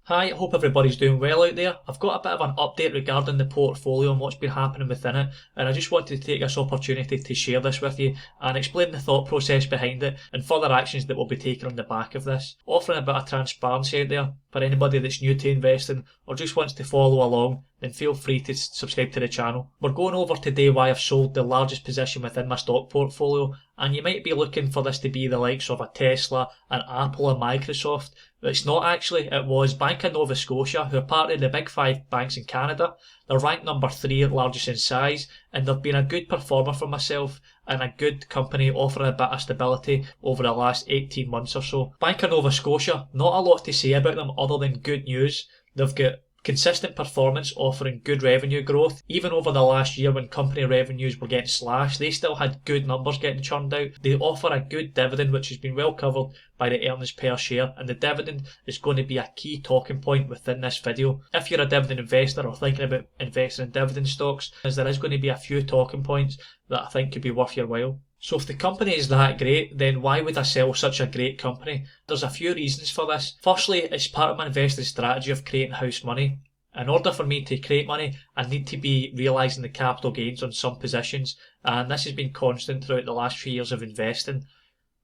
Hi, I hope everybody's doing well out there. I've got a bit of an update regarding the portfolio and what's been happening within it, and I just wanted to take this opportunity to share this with you and explain the thought process behind it and further actions that will be taken on the back of this, offering a bit of transparency out there for anybody that's new to investing or just wants to follow along. Then feel free to subscribe to the channel. We're going over today why I've sold the largest position within my stock portfolio, and you might be looking for this to be the likes of a Tesla, an Apple, and Microsoft. It's not actually. It was Bank of Nova Scotia, who are part of the big five banks in Canada. They're ranked number 3 largest in size, and they've been a good performer for myself and a good company offering a bit of stability over the last 18 months or so. Bank of Nova Scotia, not a lot to say about them other than good news. They've got consistent performance offering good revenue growth. Even over the last year when company revenues were getting slashed, they still had good numbers getting churned out. They offer a good dividend which has been well covered by the earnings per share, and the dividend is going to be a key talking point within this video. If you're a dividend investor or thinking about investing in dividend stocks, as there is going to be a few talking points that I think could be worth your while. So if the company is that great, then why would I sell such a great company? There's a few reasons for this. Firstly, it's part of my investing strategy of creating house money. In order for me to create money, I need to be realising the capital gains on some positions, and this has been constant throughout the last few years of investing.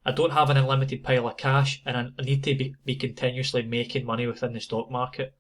I don't have an unlimited pile of cash, and I need to be continuously making money within the stock market.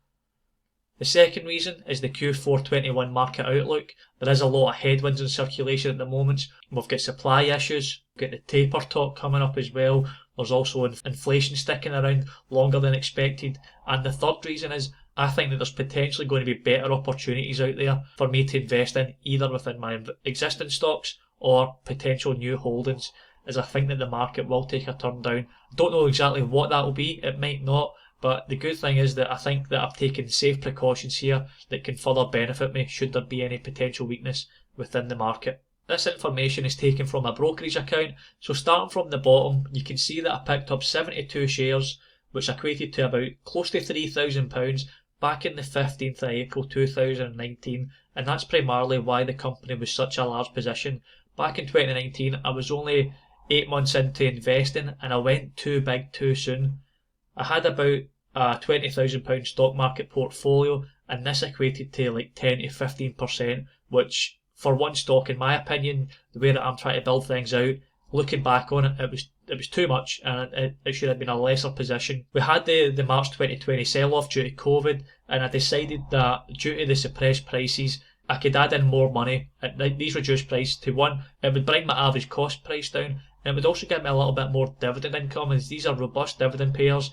The second reason is the Q4 21 market outlook. There is a lot of headwinds in circulation at the moment. We've got supply issues, we've got the taper talk coming up as well. There's also inflation sticking around longer than expected. And the third reason is I think that there's potentially going to be better opportunities out there for me to invest in, either within my existing stocks or potential new holdings, as I think that the market will take a turn down. I don't know exactly what that will be, it might not. But the good thing is that I think that I've taken safe precautions here that can further benefit me should there be any potential weakness within the market. This information is taken from a brokerage account, so starting from the bottom, you can see that I picked up 72 shares, which equated to about close to £3,000 back in the 15th of April 2019, and that's primarily why the company was such a large position. Back in 2019, I was only 8 months into investing and I went too big too soon. I had about a £20,000 stock market portfolio, and this equated to like 10 to 15%, which for one stock, in my opinion, the way that I'm trying to build things out, looking back on it, it was too much, and it should have been a lesser position. We had the March 2020 sell-off due to COVID, and I decided that due to the suppressed prices, I could add in more money at these reduced prices. To one, it would bring my average cost price down, and it would also give me a little bit more dividend income, as these are robust dividend payers,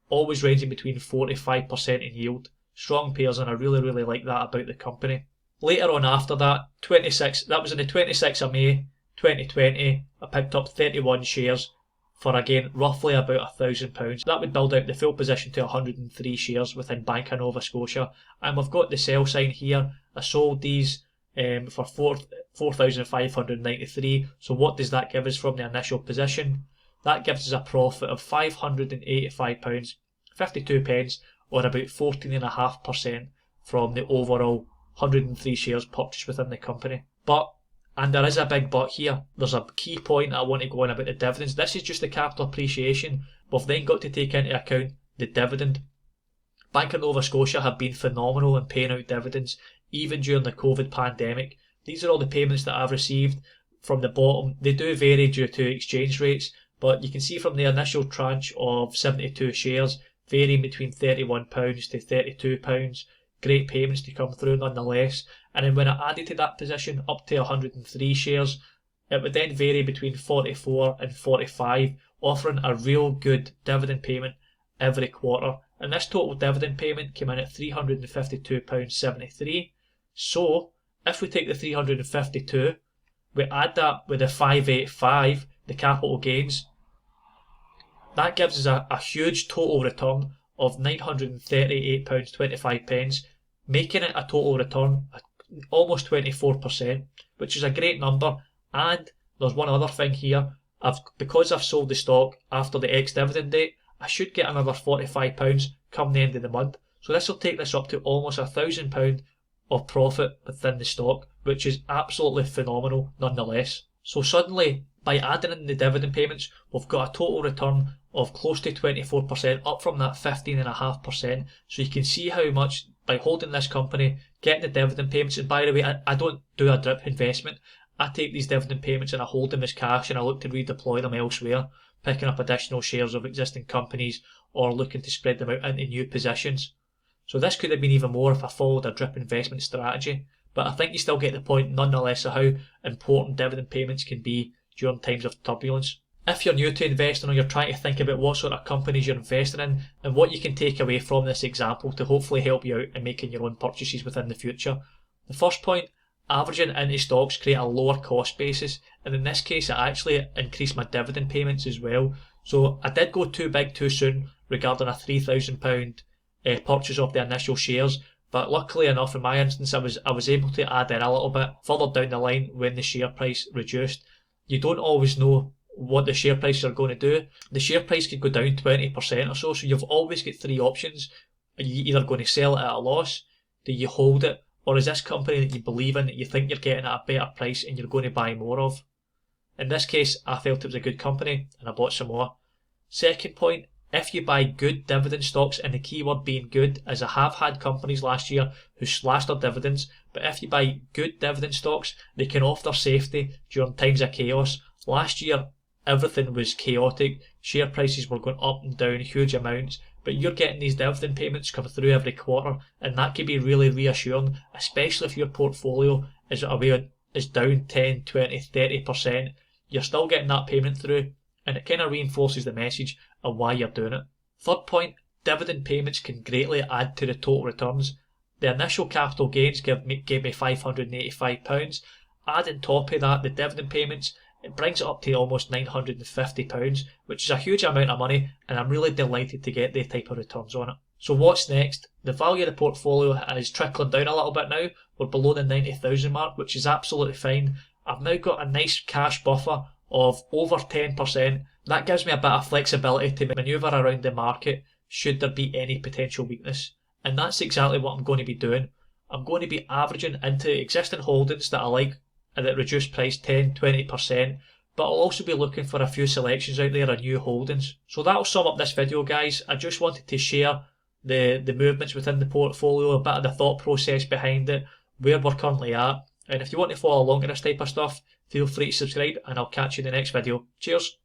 always ranging between 4 to 5% in yield. Strong payers, and I really like that about the company. Later on after that, that was on the 26th of May 2020, I picked up 31 shares for again roughly about £1,000. That would build out the full position to 103 shares within Bank of Nova Scotia, and we've got the sell sign here. I sold these for 4,593. So what does that give us from the initial position? That gives us a profit of £585.52, or about 14.5% from the overall 103 shares purchased within the company. But, and there is a big but here, there's a key point I want to go on about the dividends. This is just the capital appreciation. We've then got to take into account the dividend. Bank of Nova Scotia have been phenomenal in paying out dividends, even during the COVID pandemic. These are all the payments that I've received from the bottom. They do vary due to exchange rates, but you can see from the initial tranche of 72 shares varying between £31 to £32. Great payments to come through nonetheless. And then when I added to that position up to 103 shares, it would then vary between 44 and 45, offering a real good dividend payment every quarter. And this total dividend payment came in at £352.73. So if we take the 352, we add that with the 585, the capital gains, that gives us a huge total return of £938.25, making it a total return of almost 24%, which is a great number. And there's one other thing here. Because I've sold the stock after the ex-dividend date, I should get another £45 come the end of the month. So this will take this up to almost £1,000 of profit within the stock, which is absolutely phenomenal nonetheless. So suddenly, by adding in the dividend payments, we've got a total return of close to 24%, up from that 15.5%. So you can see how much by holding this company, getting the dividend payments, and by the way, I don't do a drip investment. I take these dividend payments and I hold them as cash and I look to redeploy them elsewhere, picking up additional shares of existing companies or looking to spread them out into new positions. So this could have been even more if I followed a drip investment strategy, but I think you still get the point nonetheless of how important dividend payments can be during times of turbulence. If you're new to investing or you're trying to think about what sort of companies you're investing in and what you can take away from this example to hopefully help you out in making your own purchases within the future. The first point, averaging into stocks create a lower cost basis, and in this case it actually increased my dividend payments as well. So I did go too big too soon regarding a £3,000 purchase of the initial shares, but luckily enough in my instance I was able to add in a little bit further down the line when the share price reduced. You don't always know what the share prices are going to do. The share price could go down 20% or so you've always got three options. Are you either going to sell it at a loss, do you hold it, or is this company that you believe in, that you think you're getting at a better price and you're going to buy more of? In this case, I felt it was a good company and I bought some more. Second point, if you buy good dividend stocks, and the key word being good, as I have had companies last year who slashed their dividends, but if you buy good dividend stocks, they can offer safety during times of chaos. Last year, everything was chaotic, share prices were going up and down huge amounts, but you're getting these dividend payments come through every quarter, and that can be really reassuring, especially if your portfolio is down 10, 20, 30%. You're still getting that payment through, and it kind of reinforces the message of why you're doing it. Third point, dividend payments can greatly add to the total returns. The initial capital gains gave me £585. Add on top of that the dividend payments, it brings it up to almost £950, which is a huge amount of money, and I'm really delighted to get the type of returns on it. So what's next? The value of the portfolio is trickling down a little bit now. We're below the 90,000 mark, which is absolutely fine. I've now got a nice cash buffer of over 10%. That gives me a bit of flexibility to manoeuvre around the market should there be any potential weakness. And that's exactly what I'm going to be doing. I'm going to be averaging into existing holdings that I like and at reduced price 10-20%, but I'll also be looking for a few selections out there of new holdings. So that'll sum up this video, guys. I just wanted to share the movements within the portfolio, a bit of the thought process behind it, where we're currently at. And if you want to follow along with this type of stuff, feel free to subscribe and I'll catch you in the next video. Cheers!